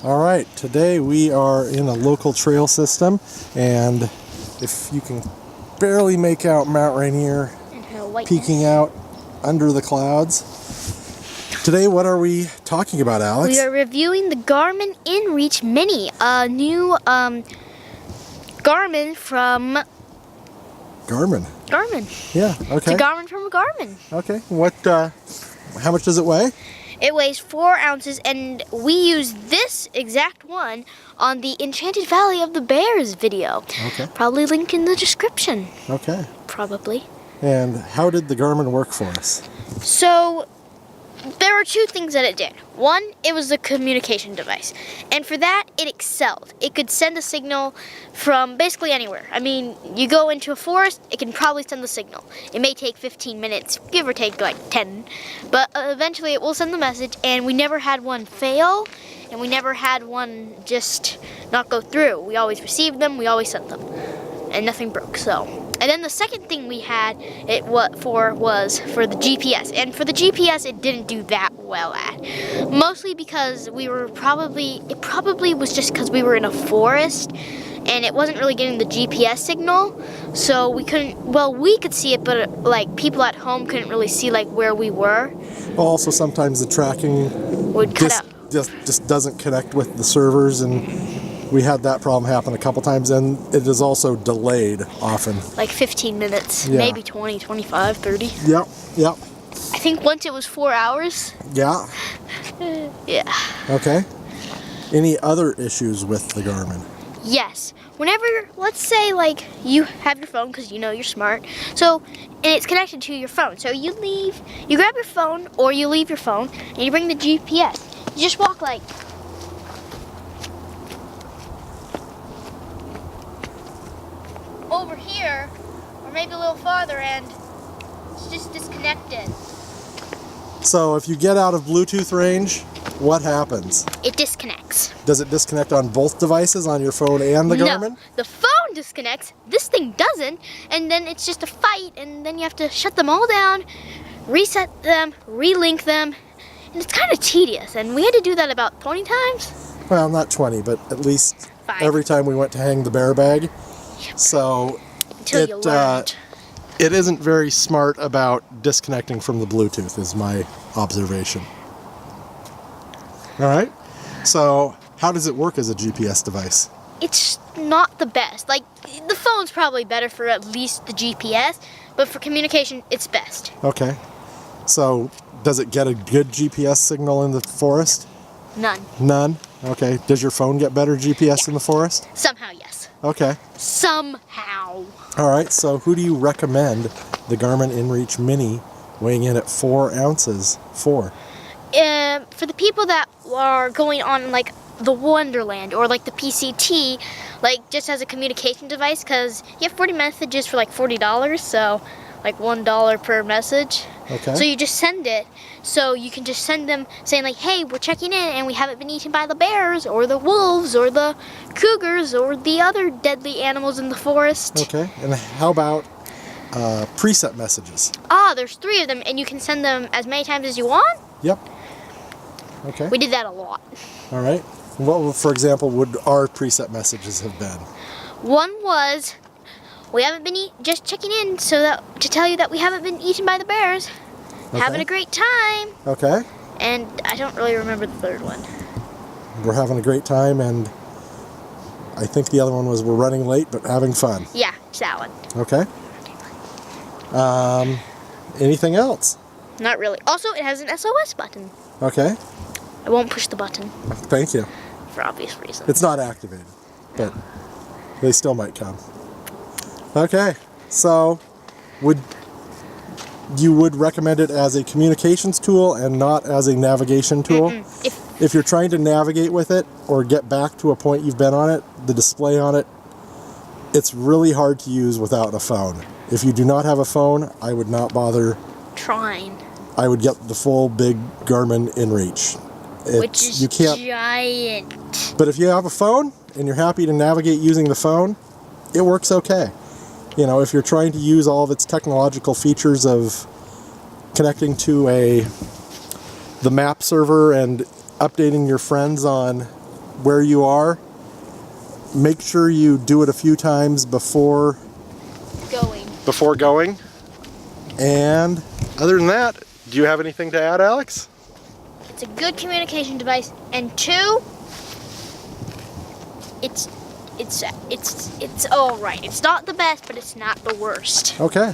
All right, today we are in a local trail system, and if you can barely make out Mount Rainier peeking out under the clouds. Today, what are we talking about, Alex? We are reviewing the Garmin Inreach Mini, a new Garmin from Garmin. Yeah, okay. It's a Garmin from Garmin. Okay, what, how much does it weigh? It weighs 4 ounces, and we use this exact one on the Enchanted Valley of the Bears video. Okay. Probably linked in the description. Okay. Probably. And how did the Garmin work for us? So, there were 2 things that it did. One, it was a communication device. And for that, it excelled. It could send a signal from basically anywhere. I mean, you go into a forest, it can probably send the signal. It may take 15 minutes, give or take like 10. But eventually it will send the message, and we never had one fail, and we never had one just not go through. We always received them, we always sent them. And nothing broke, so. And then the second thing we had it was for the GPS. And for the GPS, it didn't do that well at. Mostly because it probably was just because we were in a forest and it wasn't really getting the GPS signal. So we could see it, but like people at home couldn't really see like where we were. Also, sometimes the tracking Would cut out. just doesn't connect with the servers, and we had that problem happen a couple times, and it is also delayed often. Like 15 minutes, yeah. Maybe 20, 25, 30. Yep. I think once it was 4 hours. Yeah. Yeah. Okay. Any other issues with the Garmin? Yes. Whenever, let's say like you have your phone because you know you're smart, so, and it's connected to your phone. So you grab your phone or you leave your phone and you bring the GPS. You just walk like over here, or maybe a little farther, and it's just disconnected. So if you get out of Bluetooth range, what happens? It disconnects. Does it disconnect on both devices, on your phone and the Garmin? No, the phone disconnects, this thing doesn't, and then it's just a fight, and then you have to shut them all down, reset them, relink them, and it's kind of tedious, and we had to do that about 20 times. Well, not 20, but at least 5. Every time we went to hang the bear bag. Yep. So Until you learned. It isn't very smart about disconnecting from the Bluetooth, is my observation. All right. So how does it work as a GPS device? It's not the best. Like, the phone's probably better for at least the GPS, but for communication, it's best. Okay. So does it get a good GPS signal in the forest? None. None? Okay. Does your phone get better GPS in the forest? Somehow, yes. Okay. Somehow. All right. So who do you recommend the Garmin Inreach Mini weighing in at 4 ounces for? For the people that are going on like the Wonderland or like the PCT, like just as a communication device, because you have 40 messages for like $40, so like $1 per message. Okay. So you just send it, so you can just send them saying like, hey, we're checking in and we haven't been eaten by the bears or the wolves or the cougars or the other deadly animals in the forest. Okay. And how about preset messages? There's 3 of them, and you can send them as many times as you want. Yep. Okay. We did that a lot. All right. What, for example, would our preset messages have been? One was, we haven't been just checking in to tell you that we haven't been eaten by the bears. Okay. Having a great time. Okay. And I don't really remember the third one. We're having a great time, and I think the other one was we're running late but having fun. Yeah, it's that one. Okay. Anything else? Not really. Also, it has an SOS button. Okay. I won't push the button Thank you. for obvious reasons. It's not activated, but they still might come. Okay. So, you would recommend it as a communications tool and not as a navigation tool? If you're trying to navigate with it or get back to a point you've been on it, the display on it, it's really hard to use without a phone. If you do not have a phone, I would not bother Trying. I would get the full big Garmin Inreach. Which is giant. But if you have a phone and you're happy to navigate using the phone, it works okay. You know, if you're trying to use all of its technological features of connecting to the map server and updating your friends on where you are. Make sure you do it a few times before going. And other than that, do you have anything to add, Alex? It's a good communication device, and 2, it's all right. It's not the best, but it's not the worst. Okay.